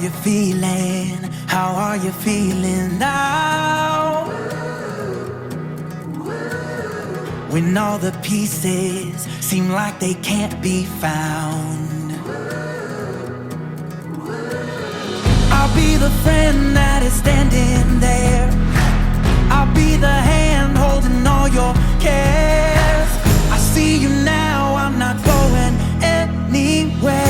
you feeling? How are you feeling now? When all the pieces seem like they can't be found, I'll be the friend that is standing there. I'll be the hand holding all your cares. I see you now, I'm not going anywhere.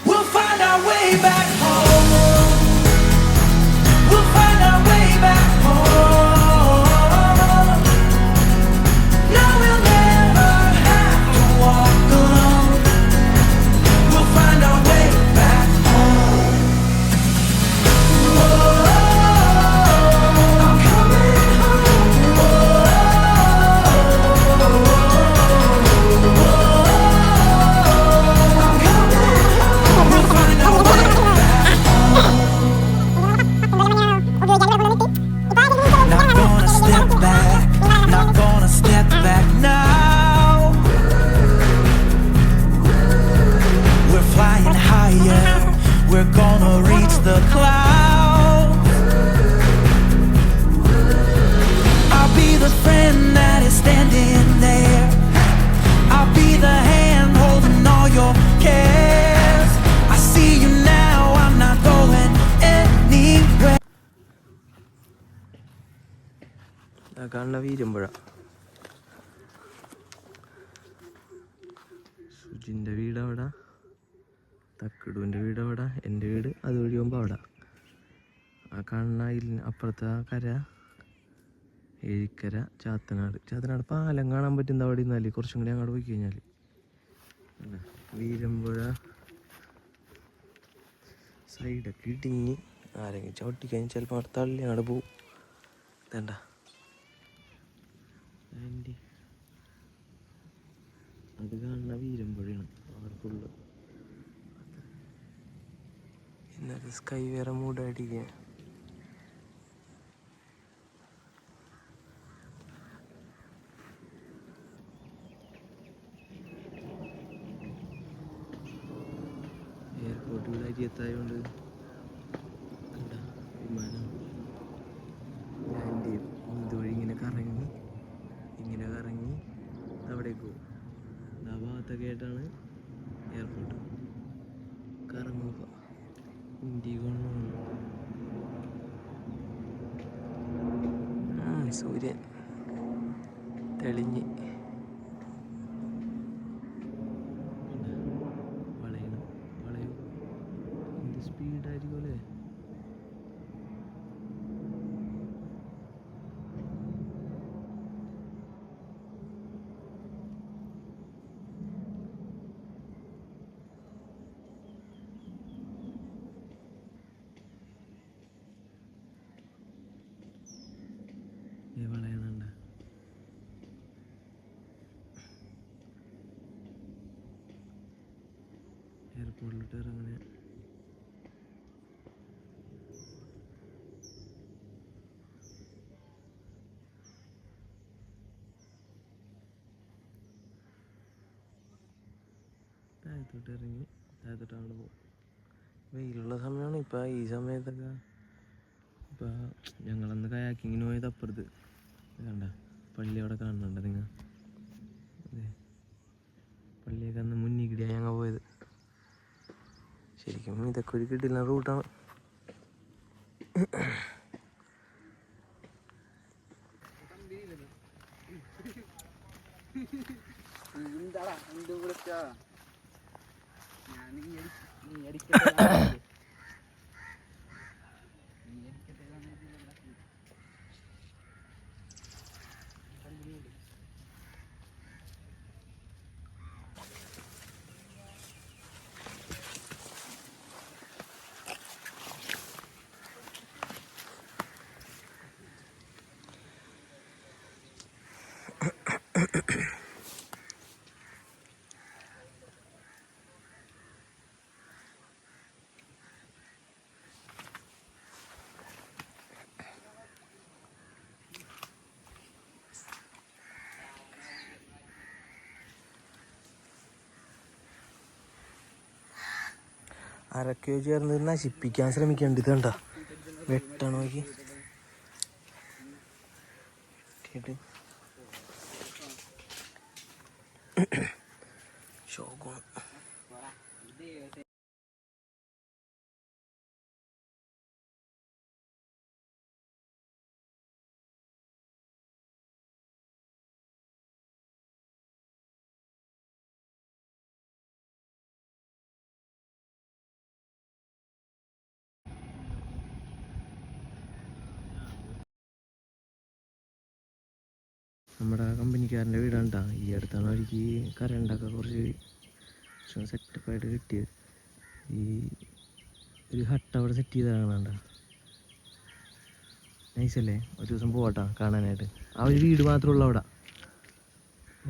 We'll find our way back home. We'll find our way back home. No, we'll never have to walk alone. We'll find our way back home. Whoa, I'm coming home. I'm coming home. We'll find our way back home. Not gonna step back, not gonna step back now. We're flying higher, we're gonna reach the clouds. I'll be the friend that is standing there. I'll be the hand holding all your cares. I see you now, I'm not going anywhere. കാണുന്ന വീരുമ്പുഴ. സുജിൻ്റെ വീട് അവിടെ, തക്കിടുവിൻ്റെ വീട് അവിടെ, എൻ്റെ വീട് അതുവഴി പോകുമ്പോൾ അവിടെ. ആ കാണുന്ന അപ്പുറത്തെ കര ഏഴിക്കര ചാത്തനാട്. ചാത്തനാട് പാലം കാണാൻ പറ്റുന്ന അവിടെ നിന്നാൽ കുറച്ചും കൂടി അങ്ങോട്ട് പോയി കഴിഞ്ഞാൽ വീരമ്പുഴ സൈഡൊക്കെ ഇടിഞ്ഞ് ആരെങ്കിലും ചവിട്ടിക്കഴിഞ്ഞാൽ ചിലപ്പോൾ അവിടെ തള്ളി അങ്ങോട്ട് പോവും. വേണ്ട ആൻറ്റി അത് കാണുന്ന വീരമ്പുഴയാണ് അവിടെ ഫുള്ള്. ഇന്നത്തെ സ്കൈ വേറെ മൂടായിട്ടിരിക്കുക. എയർപോർട്ട് ഇവിടെ അരിയത്തായതുകൊണ്ട് എന്താ വിമാനം ലാൻഡ് ചെയ്യും. ഇതുവഴി ഇങ്ങനെ കറങ്ങി അവിടേക്ക് പോകും. ആ ഭാഗത്തൊക്കെ ആയിട്ടാണ് എയർപോർട്ട്. കറങ്ങുക ഇൻഡിഗോ. സൂര്യൻ തെളിഞ്ഞ് വളയും എന്ത് സ്പീഡായിരിക്കും അല്ലേ. വളയണണ്ട എയർപോർട്ടിലോട്ട് ഇറങ്ങണേ. താഴത്തോട്ട് ഇറങ്ങി താഴത്തോട്ട് അങ്ങോട്ട് പോകും. വെയിലുള്ള സമയമാണ് ഇപ്പം. ഈ സമയത്തൊക്കെ ഇപ്പം ഞങ്ങളന്ന് കയാക്കിങ്ങിന് പോയത് അപ്പുറത്ത് കണ്ട പള്ളി അവിടെ കാണുന്നുണ്ട് നിങ്ങൾ. അതെ പള്ളിയൊക്കെ അന്ന് മുന്നിൽ കൂടിയാണ് ഞങ്ങൾ പോയത്. ശരിക്കും ഇതൊക്കെ ഒരു കിട്ടില്ല റൂട്ടാണ്. ആരൊക്കെയോ ചേർന്ന് നശിപ്പിക്കാൻ ശ്രമിക്കേണ്ടത് കണ്ട വെട്ടണോക്ക് ശോകം. നമ്മുടെ കമ്പനിക്കാരൻ്റെ വീടാണ് കേട്ടോ. ഈ അടുത്താണ് അവർക്ക് കറണ്ടൊക്കെ കുറച്ച് സെറ്റപ്പായിട്ട് കിട്ടിയത്. ഈ ഒരു ഹട്ട് അവിടെ സെറ്റ് ചെയ്താണ് കണ്ട. നൈസല്ലേ? ഒരു ദിവസം പോകട്ടോ കാണാനായിട്ട്. ആ ഒരു വീട് മാത്രമേ ഉള്ളൂ അവിടെ.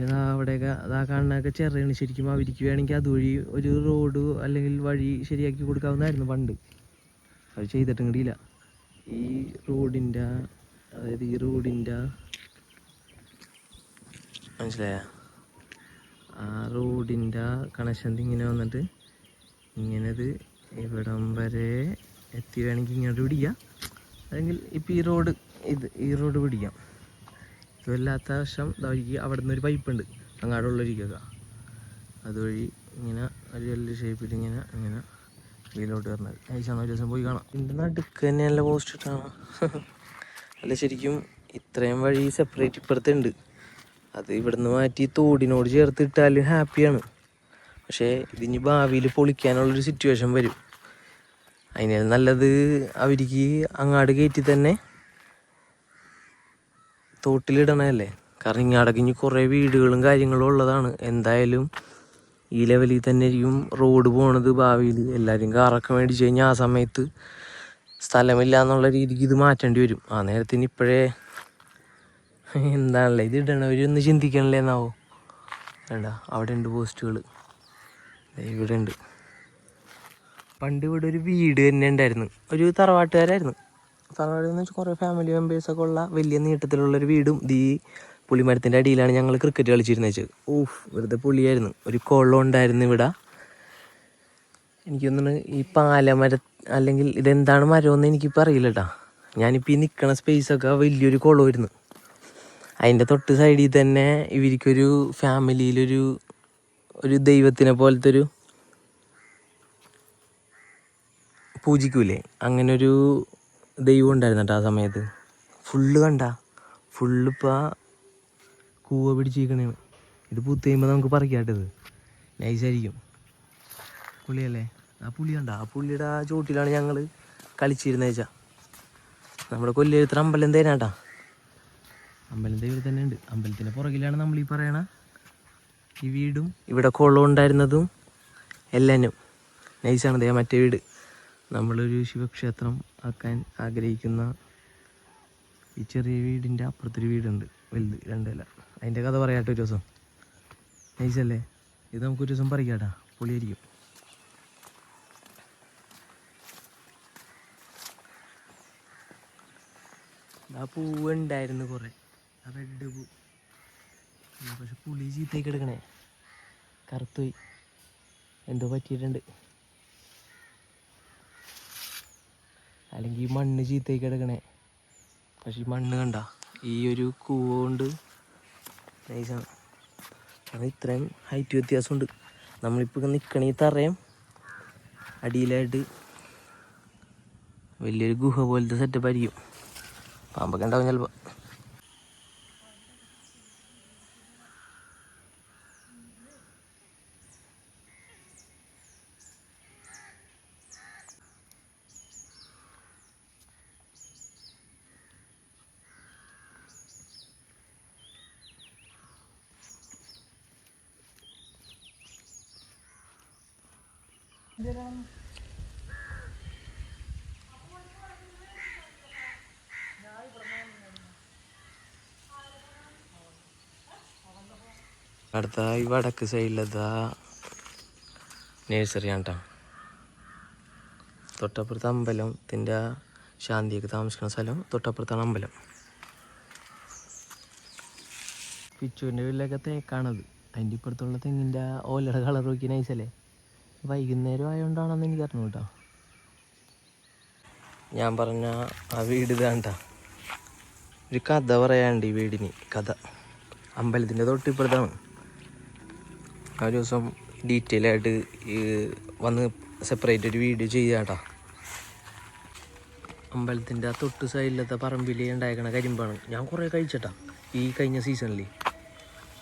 ഇതാ അവിടെയൊക്കെ അതാ കാണാനൊക്കെ ചെറിയാണ്. ശരിക്കും അവർക്ക് വേണമെങ്കിൽ അതുവഴി ഒരു റോഡ് അല്ലെങ്കിൽ വഴി ശരിയാക്കി കൊടുക്കാവുന്നതായിരുന്നു പണ്ട്. അത് ചെയ്തിട്ടും കൂടിയില്ല. ഈ റോഡിൻ്റെ അതായത് ഈ റോഡിൻ്റെ മനസ്സിലായ ആ റോഡിൻ്റെ കണക്ഷൻ ഇങ്ങനെ വന്നിട്ട് ഇങ്ങനത് ഇവിടം വരെ എത്തി വേണമെങ്കിൽ ഇങ്ങോട്ട് പിടിക്കാം. അല്ലെങ്കിൽ ഇപ്പം ഈ റോഡ് പിടിക്കാം. ഇതല്ലാത്ത വശം ഇതായിരിക്കും അവിടെ നിന്ന് ഒരു പൈപ്പുണ്ട് അങ്ങാടുള്ളൊരിക്കുക. അതുവഴി ഇങ്ങനെ ഒരു എല്ല് ഷേപ്പിൽ ഇങ്ങനെ ഇതിലോട്ട് വരുന്നത്. അയച്ചാണ് ഒരു ദിവസം പോയി കാണാം. ഇതിൻ്റെ നടുക്ക് തന്നെയല്ല പോസ്റ്റ് ഇട്ടാണ്. അല്ല ശരിക്കും ഇത്രയും വഴി സെപ്പറേറ്റ് ഇപ്പുറത്തുണ്ട്. അത് ഇവിടുന്ന് മാറ്റി തോടിനോട് ചേർത്ത് ഇട്ടാലും ഹാപ്പിയാണ്. പക്ഷേ ഇതിന് ഭാവിയിൽ പൊളിക്കാനുള്ളൊരു സിറ്റുവേഷൻ വരും. അതിന് നല്ലത് അവർക്ക് അങ്ങാട് കയറ്റി തന്നെ തോട്ടിലിടണമല്ലേ. കാരണം ഇങ്ങാടൊക്കെ ഇനി കുറേ വീടുകളും കാര്യങ്ങളും ഉള്ളതാണ്. എന്തായാലും ഈ ലെവലിൽ തന്നെ ആയിരിക്കും റോഡ് പോണത് ഭാവിയിൽ. എല്ലാവരും കാറൊക്കെ മേടിച്ച് കഴിഞ്ഞാൽ ആ സമയത്ത് സ്ഥലമില്ല എന്നുള്ള രീതിക്ക് ഇത് മാറ്റേണ്ടി വരും. ആ നേരത്തിന് ഇപ്പോഴേ എന്താണല്ലേ ഇത് ഇടണവരൊന്ന് ചിന്തിക്കണല്ലേ എന്നാവോ. വേണ്ട അവിടെ ഉണ്ട് പോസ്റ്റുകൾ, ഇവിടെ ഉണ്ട്. പണ്ട് ഇവിടെ ഒരു വീട് തന്നെ ഉണ്ടായിരുന്നു. ഒരു തറവാട്ടുകാരായിരുന്നു. തറവാടെന്ന് വെച്ചാൽ കുറേ ഫാമിലി മെമ്പേഴ്സൊക്കെ ഉള്ള വലിയ നീട്ടത്തിലുള്ളൊരു വീടും. ഈ പുളിമരത്തിൻ്റെ അടിയിലാണ് ഞങ്ങൾ ക്രിക്കറ്റ് കളിച്ചിരുന്നത് വെച്ചത്. വെറുതെ പുളിയായിരുന്നു. ഒരു കുളം ഉണ്ടായിരുന്നു ഇവിടെ. എനിക്കൊന്നും ഈ പാലമര അല്ലെങ്കിൽ ഇതെന്താണ് മരമെന്ന് എനിക്കിപ്പോൾ അറിയില്ല കേട്ടോ. ഞാനിപ്പോൾ ഈ നിൽക്കണ സ്പേസൊക്കെ വലിയൊരു കുളമായിരുന്നു. അതിൻ്റെ തൊട്ട് സൈഡിൽ തന്നെ ഇവർക്കൊരു ഫാമിലിയിലൊരു ദൈവത്തിനെ പോലത്തെ ഒരു പൂജിക്കൂലേ, അങ്ങനെ ഒരു ദൈവം ഉണ്ടായിരുന്നു കേട്ടോ ആ സമയത്ത്. ഫുള്ളിപ്പോൾ കൂവ പിടിച്ചിരിക്കണേണ്. ഇത് പൂത്ത് കഴിയുമ്പോൾ നമുക്ക് പറിക്കാട്ടത് നൈസായിരിക്കും. പുളിയല്ലേ? ആ പുളി കണ്ട, ആ പുള്ളിയുടെ ആ ചോട്ടിലാണ് ഞങ്ങൾ കളിച്ചിരുന്നത് വെച്ചാൽ. നമ്മുടെ കൊല്ലെഴുത്തറ അമ്പലം തേനാട്ടാ. അമ്പലം ഇവിടെ തന്നെ ഉണ്ട്. അമ്പലത്തിൻ്റെ പുറകിലാണ് നമ്മളീ പറയണ ഈ വീടും ഇവിടെ കുളം ഉണ്ടായിരുന്നതും എല്ലാനും. നൈസാണ് മറ്റേ വീട്. നമ്മളൊരു ശിവക്ഷേത്രം ആക്കാൻ ആഗ്രഹിക്കുന്ന ഈ ചെറിയ വീടിൻ്റെ അപ്പുറത്തൊരു വീടുണ്ട് വലുത്, രണ്ടല്ല. അതിൻ്റെ കഥ പറയാട്ടോ ഒരു ദിവസം. നൈസല്ലേ? ഇത് നമുക്കൊരു ദിവസം പറിക്കാട്ടാ, പൊളിയായിരിക്കും. ആ പൂവ് ഉണ്ടായിരുന്നു കുറേ, ആ റെഡ് പൂ. പക്ഷെ പുളി ചീത്തേക്ക് എടുക്കണേ, കറുത്തുപോയി, എന്തോ പറ്റിയിട്ടുണ്ട്. അല്ലെങ്കിൽ ഈ മണ്ണ് ചീത്തേക്ക് എടുക്കണേ. പക്ഷെ ഈ മണ്ണ് കണ്ട ഈ ഒരു കൂവ കൊണ്ട് നൈസാണ്. കാരണം ഇത്രയും ഹൈറ്റ് വ്യത്യാസമുണ്ട്. നമ്മളിപ്പോൾ നിൽക്കണ ഈ തറയും അടിയിലായിട്ട് വലിയൊരു ഗുഹ പോലത്തെ സെറ്റപ്പ് ആയിരിക്കും. പാമ്പൊക്കെ ഉണ്ടാവും ചിലപ്പോൾ. അടുത്ത ഈ വടക്ക് സൈഡിലതാ നേഴ്സറിയാണ് കേട്ടോ. തൊട്ടപ്പുറത്ത് അമ്പലത്തിൻ്റെ ശാന്തിയൊക്കെ താമസിക്കുന്ന സ്ഥലം, തൊട്ടപ്പുറത്താണ് അമ്പലം. പിച്ചുവിൻ്റെ വീട്ടിലൊക്കെ തേക്കാണത്. അതിൻ്റെ ഇപ്പുറത്തുള്ള തെങ്ങിൻ്റെ ഓലയുടെ കളർ നോക്കി നൈസല്ലേ? വൈകുന്നേരം ആയതുകൊണ്ടാണെന്ന് എനിക്ക് അറിഞ്ഞു കേട്ടോ. ഞാൻ പറഞ്ഞ ആ വീട് ഇതാണ്ട. ഒരു കഥ പറയാനുണ്ട് ഈ വീടിന്. കഥ അമ്പലത്തിൻ്റെ തൊട്ടിപ്പുറത്താണ്. ആ ഒരു ദിവസം ഡീറ്റെയിൽ ആയിട്ട് വന്ന് സെപ്പറേറ്റ് ഒരു വീഡിയോ ചെയ്യാട്ടാ. അമ്പലത്തിൻ്റെ ആ തൊട്ട് സൈഡിലത്തെ പറമ്പിൽ ഉണ്ടായിരിക്കണ കരിമ്പാണ്. ഞാൻ കുറേ കഴിച്ചട്ടാ ഈ കഴിഞ്ഞ സീസണിൽ.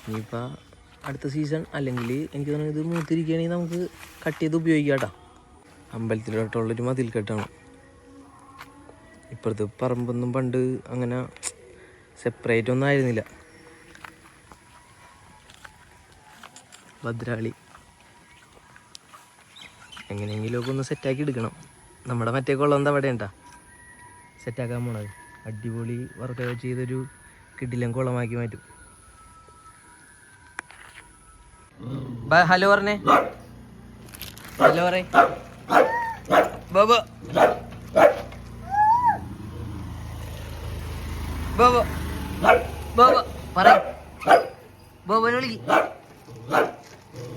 ഇനിയിപ്പോൾ അടുത്ത സീസൺ അല്ലെങ്കിൽ എനിക്ക് തോന്നുന്നത് ഇത് മൂത്തിരിക്കുകയാണെങ്കിൽ നമുക്ക് കട്ട് ചെയ്ത് ഉപയോഗിക്കാം കേട്ടോ. അമ്പലത്തിലോട്ടുള്ളൊരു മതിൽക്കെട്ടാണ്. ഇപ്പോഴത്തെ പറമ്പൊന്നും പണ്ട് അങ്ങനെ സെപ്പറേറ്റ് ഒന്നും ആയിരുന്നില്ല. ഭദ്രാളി എങ്ങനെയെങ്കിലുമൊക്കെ ഒന്ന് സെറ്റാക്കി എടുക്കണം. നമ്മുടെ മറ്റേ കുളം എന്താ അവിടെ ഉണ്ടാ സെറ്റാക്കാൻ പോണത്. അടിപൊളി വർക്കൊക്കെ ചെയ്തൊരു കിടിലൻ കുളമാക്കി മാറ്റും. ഹലോ പറഞ്ഞേ. ഹലോ പറ ബോബോ. ബോബോ ബോബോ പറ. ബോബോനെ വിളിക്ക്.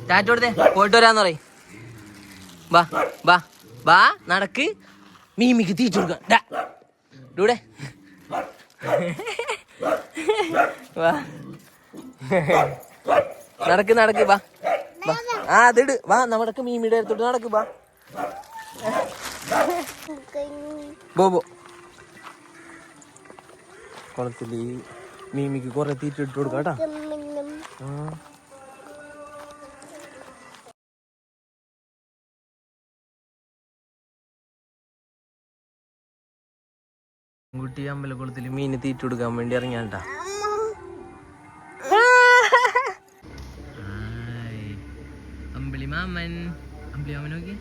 ടാറ്റ കൊടുത്തേ. പോയിട്ട് വരാന്ന് പറയും. ബാ ബാ ബാ നടക്ക്. മീമിക്ക് തീറ്റ കൊടുക്കാം. ഡൂടെ വാ നടക്ക് നടക്ക്. ബാ ബാ. ആ അതിട്. വാ നമ്മുടെ മീമിയുടെ അടുത്തോട്ട് നടക്ക്. ബാ ബോബോ. കുളത്തിൽ മീമിക്ക് കുറെ തീറ്റ ഇട്ട് കൊടുക്കാം കേട്ടാ. കുട്ടി അമ്പലക്കുളത്തിൽ മീന് തീറ്റ കൊടുക്കാൻ വേണ്ടി ഇറങ്ങിയാണ്ടാ. അമ്പിളി മാമൻ. അമ്പിളി മാമൻ നോക്കി.